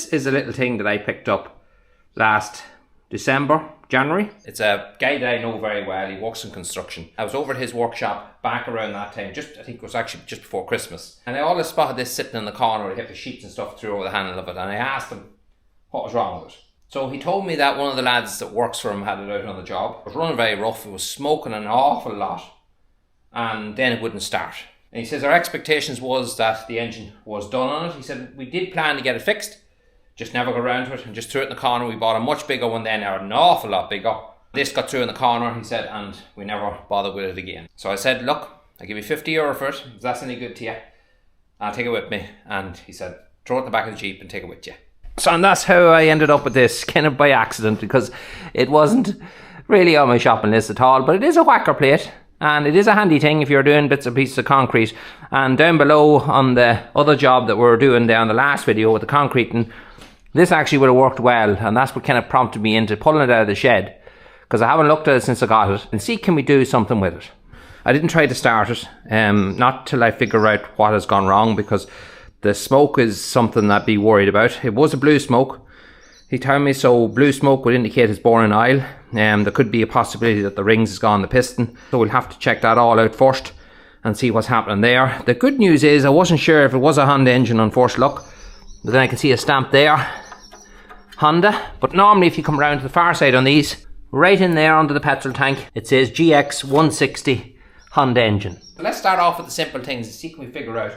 this is a little thing that I picked up last January. It's a guy that I know very well. He works in construction. I was over at his workshop back around that time, I think it was actually just before Christmas. And I always spotted this sitting in the corner. He had the sheets and stuff through over the handle of it. And I asked him what was wrong with it. So he told me that one of the lads that works for him had it out on the job. It was running very rough. It was smoking an awful lot. And then it wouldn't start. And he says our expectations was that the engine was done on it. He said we did plan to get it fixed, just never got around to it and just threw it in the corner. We bought a much bigger one then, or an awful lot bigger. This got through in the corner, he said, and we never bothered with it again. So I said, look, I'll give you €50 for it. If that's any good to you, I'll take it with me. And he said, throw it in the back of the Jeep and take it with you. So and that's how I ended up with this, kind of by accident, because it wasn't really on my shopping list at all. But it is a whacker plate. And it is a handy thing if you're doing bits and pieces of concrete. And down below on the other job that we were doing down the last video with the concreting, this actually would have worked well. And that's what kind of prompted me into pulling it out of the shed. Because I haven't looked at it since I got it. And see, can we do something with it? I didn't try to start it. Not till I figure out what has gone wrong. Because the smoke is something I'd be worried about. It was a blue smoke. He told me so blue smoke would indicate it's born in oil. There could be a possibility that the rings has gone the piston. So we'll have to check that all out first and see what's happening there. The good news is I wasn't sure if it was a Honda engine on first look. But then I can see a stamp there. Honda. But normally if you come around to the far side on these, right in there under the petrol tank, it says GX 160 Honda engine. Let's start off with the simple things and see can we figure out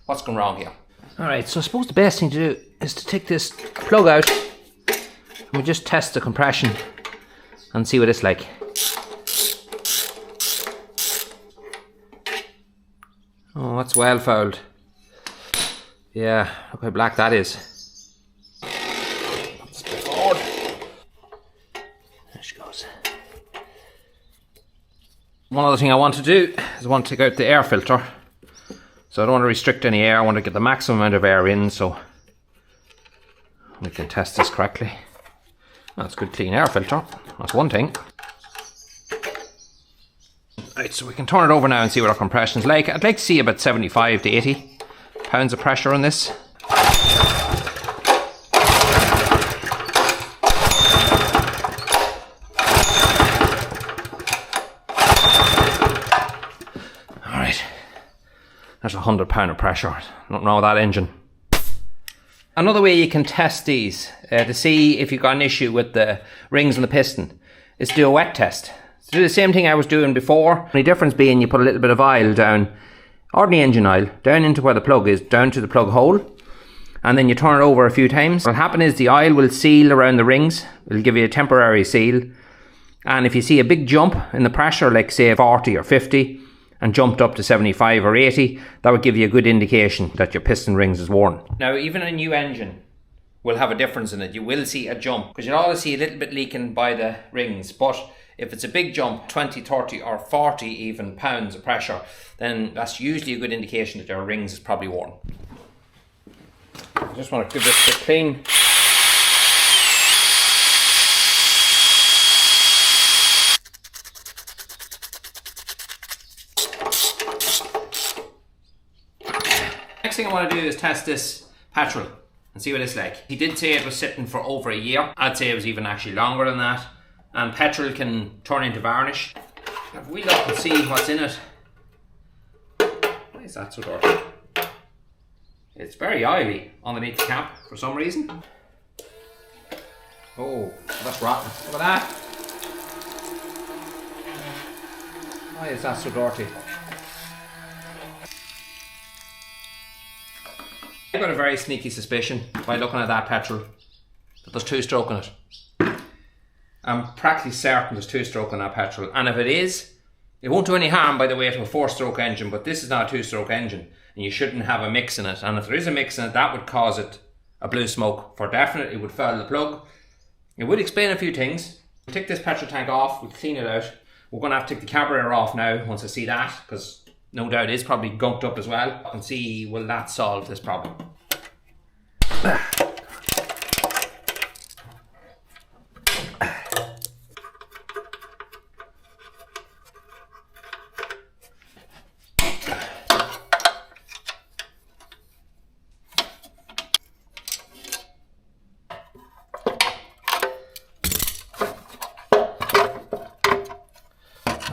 what's going wrong here. Alright, so I suppose the best thing to do is to take this plug out. We'll just test the compression and see what it's like. Oh, that's well fouled. Yeah, look how black that is. Let's go forward. There she goes. One other thing I want to do is I want to take out the air filter. So I don't want to restrict any air. I want to get the maximum amount of air in so we can test this correctly. That's a good clean air filter. That's one thing. Right, so we can turn it over now and see what our compression's like. I'd like to see about 75 to 80 pounds of pressure on this. Alright. There's 100 pound of pressure. Nothing wrong with that engine. Another way you can test these to see if you've got an issue with the rings and the piston is to do a wet test. So do the same thing I was doing before. The difference being you put a little bit of oil down, ordinary engine oil, down into where the plug is, down to the plug hole, and then you turn it over a few times. What will happen is the oil will seal around the rings. It'll give you a temporary seal. And if you see a big jump in the pressure, like say 40 or 50, and jumped up to 75 or 80, that would give you a good indication that your piston rings is worn. Now even a new engine will have a difference in it. You will see a jump because you'll always see a little bit leaking by the rings, but if it's a big jump, 20, 30 or 40 even pounds of pressure, then that's usually a good indication that your rings is probably worn. I just want to give this a clean. Next thing I want to do is test this petrol and see what it's like. He did say it was sitting for over a year. I'd say it was even actually longer than that. And petrol can turn into varnish. If we look and see what's in it. Why is that so dirty? It's very oily underneath the cap for some reason. Oh, that's rotten. Look at that. Why is that so dirty? I've got a very sneaky suspicion by looking at that petrol that there's two-stroke in it. I'm practically certain there's two-stroke in that petrol, and if it is, it won't do any harm by the way to a four-stroke engine, but this is not a two-stroke engine and you shouldn't have a mix in it, and if there is a mix in it that would cause it a blue smoke for definite. It would foul the plug. It would explain a few things. We'll take this petrol tank off, we'll clean it out. We're going to have to take the carburetor off now once I see that, because no doubt it is probably gunked up as well, and see will that solve this problem.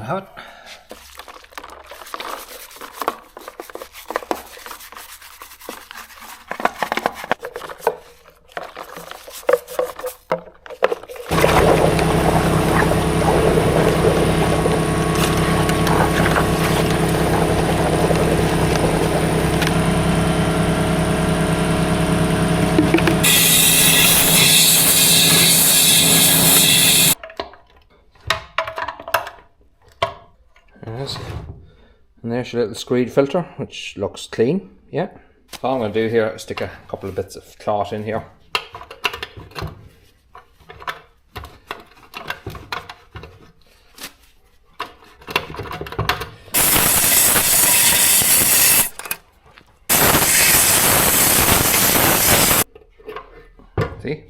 we have it. And there's your little screed filter, which looks clean, yeah. So all I'm going to do here is stick a couple of bits of cloth in here. See?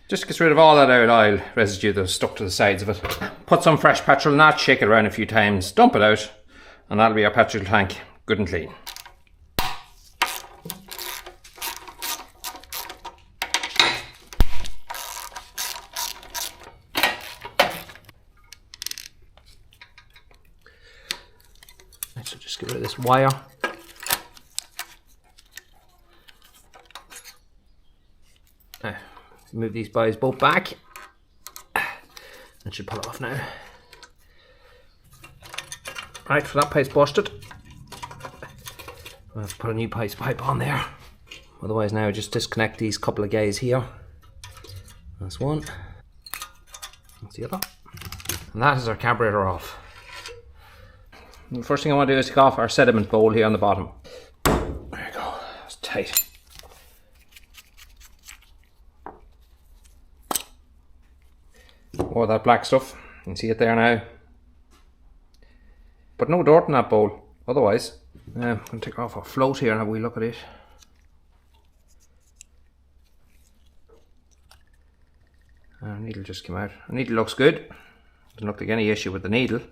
Just gets rid of all that oil residue that's stuck to the sides of it. Put some fresh petrol in that, shake it around a few times, dump it out, and that'll be our petrol tank good and clean. So just get rid of this wire. Now, move these boys both back. That should pull it off now. Right, so that pipe's busted. We'll have to put a new pipe on there. Otherwise now just disconnect these couple of guys here. That's one. That's the other. And that is our carburetor off. And the first thing I want to do is take off our sediment bowl here on the bottom. There you go, that's tight. Oh, that black stuff, you can see it there now. But no dirt in that bowl, otherwise. I'm going to take off our float here and have a wee look at it. Our needle just came out. Our needle looks good. Doesn't look like any issue with the needle.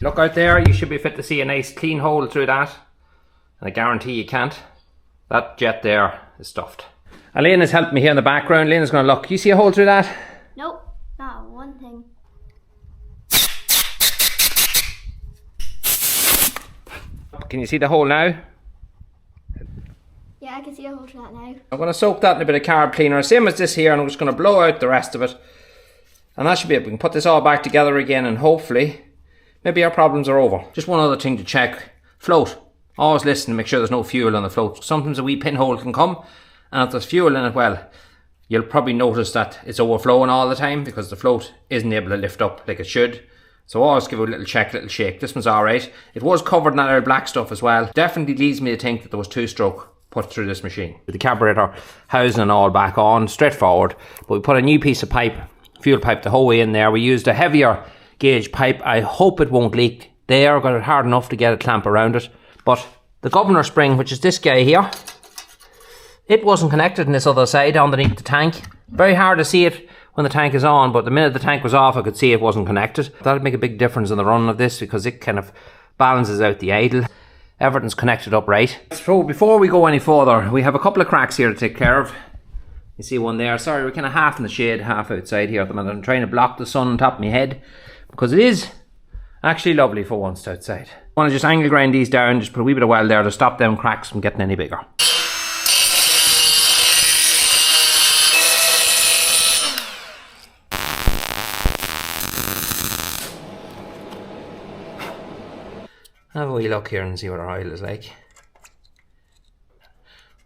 Look out there, you should be fit to see a nice clean hole through that. And I guarantee you can't. That jet there is stuffed. Elaine has helped me here in the background. Elena's going to look. You see a hole through that? Nope, not one thing. Can you see the hole now? Yeah, I can see a hole through that now. I'm going to soak that in a bit of carb cleaner, same as this here, and I'm just going to blow out the rest of it. And that should be it. We can put this all back together again, and hopefully, maybe our problems are over. Just one other thing to check. Float. Always listen to make sure there's no fuel on the float. Sometimes a wee pinhole can come, and if there's fuel in it, well, you'll probably notice that it's overflowing all the time because the float isn't able to lift up like it should. So always give it a little check, little shake. This one's alright. It was covered in that old black stuff as well. Definitely leads me to think that there was two-stroke put through this machine. With the carburetor housing and all back on, straightforward. But we put a new piece of pipe, fuel pipe, the whole way in there. We used a heavier gauge pipe. I hope it won't leak. They are got it hard enough to get a clamp around it. But the governor spring, which is this guy here, it wasn't connected on this other side underneath the tank. Very hard to see it when the tank is on, but the minute the tank was off I could see it wasn't connected. That'd make a big difference in the running of this because it kind of balances out the idle. Everything's connected up right. So before we go any further, we have a couple of cracks here to take care of. You see one there. Sorry, we're kind of half in the shade, half outside here at the minute. I'm trying to block the sun on top of my head because it is actually lovely for once outside. I want to just angle grind these down, just put a wee bit of weld there to stop them cracks from getting any bigger. Have a wee look here and see what our oil is like.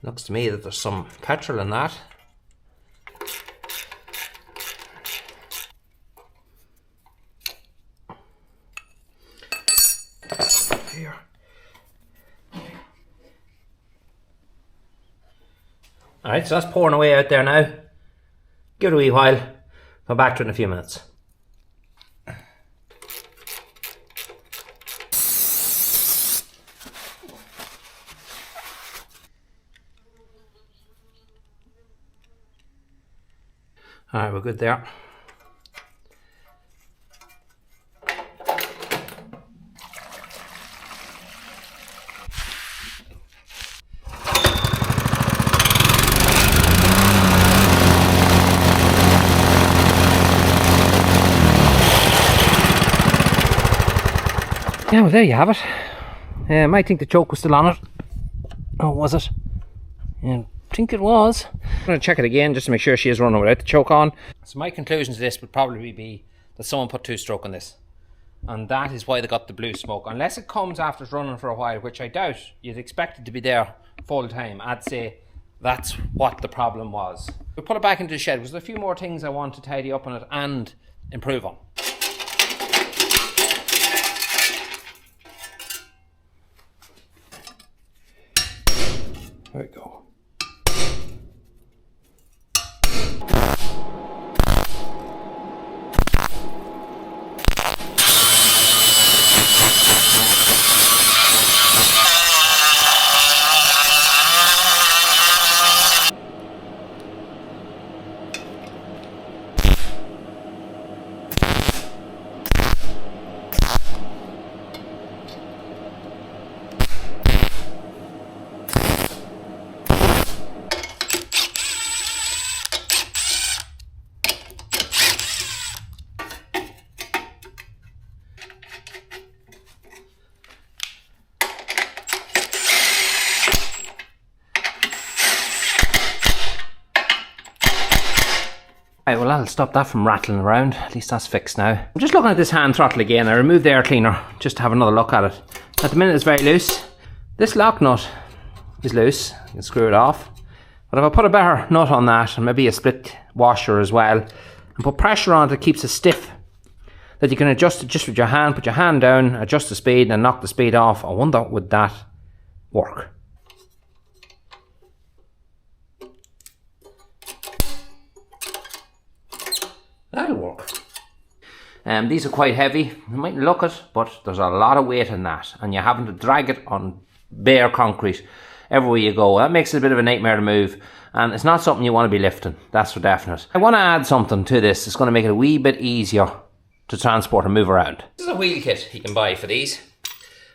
Looks to me that there's some petrol in that. Here. Alright, so that's pouring away out there now. Give it a wee while. Come back to it in a few minutes. Alright, we're good there. Yeah, well, there you have it. I might think the choke was still on it. Oh, was it? Yeah, I think it was. I'm going to check it again just to make sure she is running without the choke on. So my conclusion to this would probably be that someone put 2-stroke on this. And that is why they got the blue smoke. Unless it comes after it's running for a while, which I doubt. You'd expect it to be there full time. I'd say that's what the problem was. We'll put it back into the shed because there's a few more things I want to tidy up on it and improve on. There we go. Right, well, I'll stop that from rattling around. At least that's fixed now. I'm just looking at this hand throttle again. I removed the air cleaner just to have another look at it. At the minute it's very loose. This lock nut is loose. You can screw it off. But if I put a better nut on that, and maybe a split washer as well, and put pressure on it, it keeps it stiff. That you can adjust it just with your hand. Put your hand down, adjust the speed, and knock the speed off. I wonder, would that work? That'll work. These are quite heavy. You might look it, but there's a lot of weight in that, and you're having to drag it on bare concrete everywhere you go. That makes it a bit of a nightmare to move, and it's not something you want to be lifting, that's for definite. I want to add something to this. It's going to make it a wee bit easier to transport and move around. This is a wheel kit you can buy for these.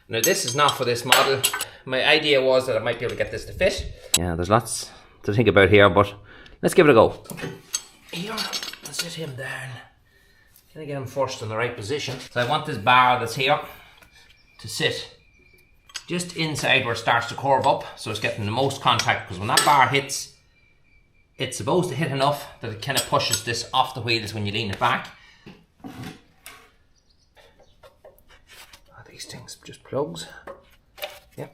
Now this is not for this model. My idea was that I might be able to get this to fit. Yeah, there's lots to think about here, but let's give it a go. Here. Sit him down. Can I get him first in the right position? So I want this bar that's here to sit just inside where it starts to curve up, so it's getting the most contact, because when that bar hits, it's supposed to hit enough that it kind of pushes this off the wheels when you lean it back. These things just plugs. Yep.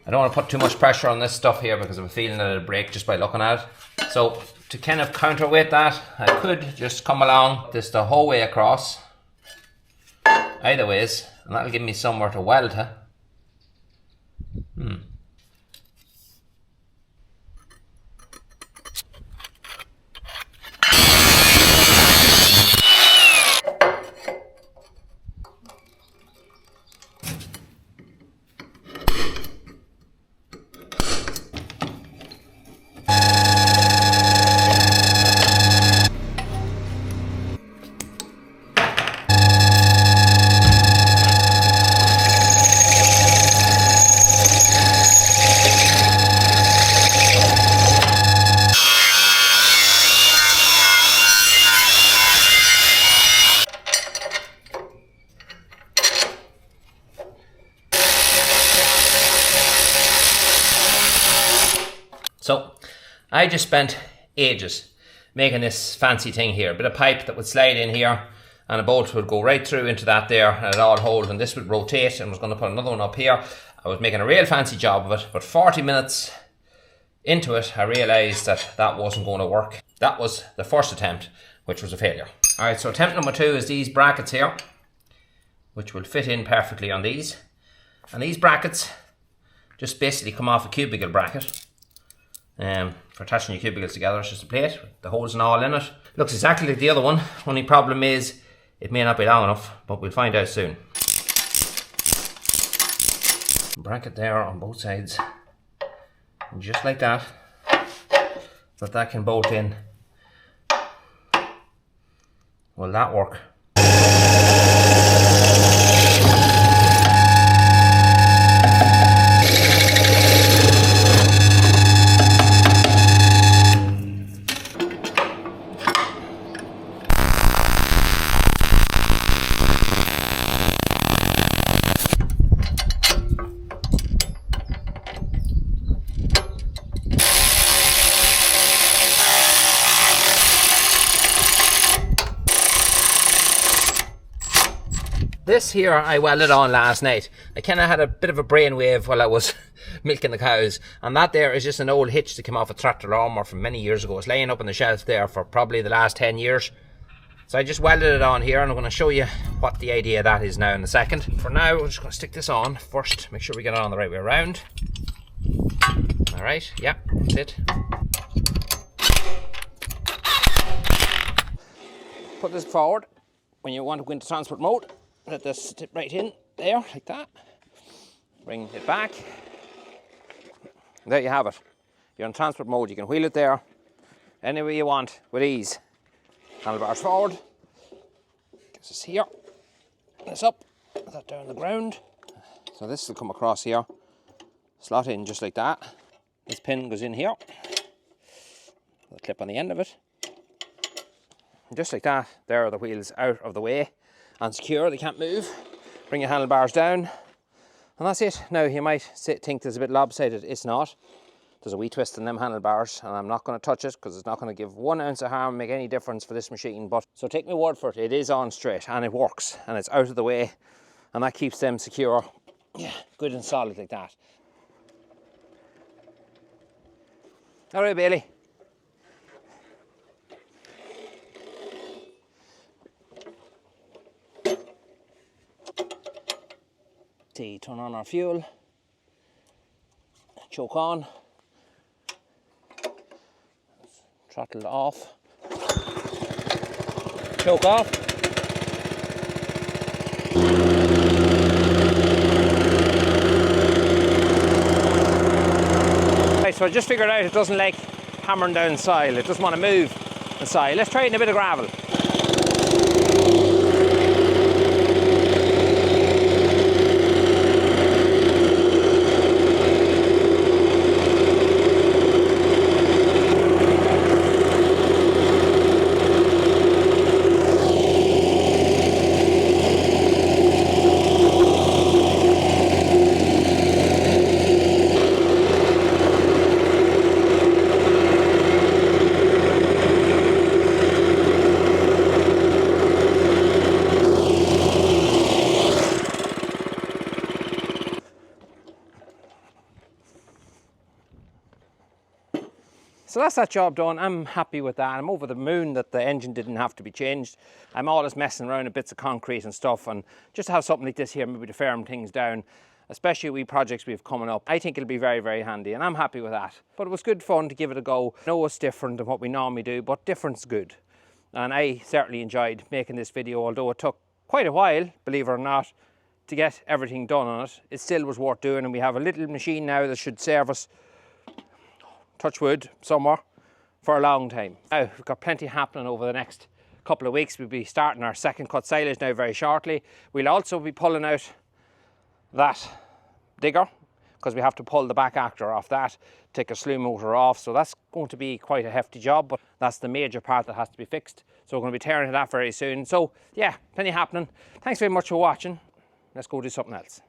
I don't want to put too much pressure on this stuff here because I have a feeling that it'll break just by looking at it. So to kind of counterweight that, I could just come along this the whole way across, either ways, and that'll give me somewhere to weld to. So I just spent ages making this fancy thing here. A bit of pipe that would slide in here, and a bolt would go right through into that there, and it all hold, and this would rotate, and I was going to put another one up here. I was making a real fancy job of it, but 40 minutes into it I realised that that wasn't going to work. That was the first attempt, which was a failure. Alright, so attempt number 2 is these brackets here, which will fit in perfectly on these. And these brackets just basically come off a cubicle bracket. For attaching your cubicles together. It's just a plate with the holes and all in it. Looks exactly like the other one. Only problem is it may not be long enough, but we'll find out soon. Bracket there on both sides, and just like that, that can bolt in. Will that work? This here I welded on last night. I kind of had a bit of a brainwave while I was milking the cows. And that there is just an old hitch that came off a tractor lawnmower from many years ago. It's laying up on the shelf there for probably the last 10 years. So I just welded it on here and I'm going to show you what the idea of that is now in a second. For now, we're just going to stick this on first. Make sure we get it on the right way around. Alright, yeah, that's it. Put this forward when you want to go into transport mode. Let this sit right in there, like that. Bring it back. There you have it. You're in transport mode. You can wheel it there any way you want with ease. Handlebars forward. This is here. This up. Put that down on the ground. So this will come across here. Slot in just like that. This pin goes in here. The clip on the end of it. And just like that, there are the wheels out of the way and secure, they can't move. Bring your handlebars down, and that's it. Now you might think there's a bit lopsided, it's not. There's a wee twist in them handlebars, and I'm not going to touch it because it's not going to give 1 ounce of harm, make any difference for this machine. But so take my word for it, it is on straight and it works and it's out of the way, and that keeps them secure, yeah, good and solid like that. All right, Bailey. Turn on our fuel, choke on, throttle off, choke off. Right, so I just figured out it doesn't like hammering down soil, it doesn't want to move the soil. Let's try it in a bit of gravel. So that's that job done. I'm happy with that. I'm over the moon that the engine didn't have to be changed. I'm always messing around with bits of concrete and stuff, and just to have something like this here maybe to firm things down, especially with projects we have coming up, I think it'll be very, very handy, and I'm happy with that. But it was good fun to give it a go. I know it's different than what we normally do, but different's good. And I certainly enjoyed making this video, although it took quite a while, believe it or not, to get everything done on it. It still was worth doing, and we have a little machine now that should serve us, touch wood, somewhere for a long time. Now, we've got plenty happening over the next couple of weeks. We'll be starting our second cut silage now very shortly. We'll also be pulling out that digger because we have to pull the back actor off that, take a slew motor off. So that's going to be quite a hefty job, but that's the major part that has to be fixed. So we're going to be tearing to that very soon. So yeah, plenty happening. Thanks very much for watching. Let's go do something else.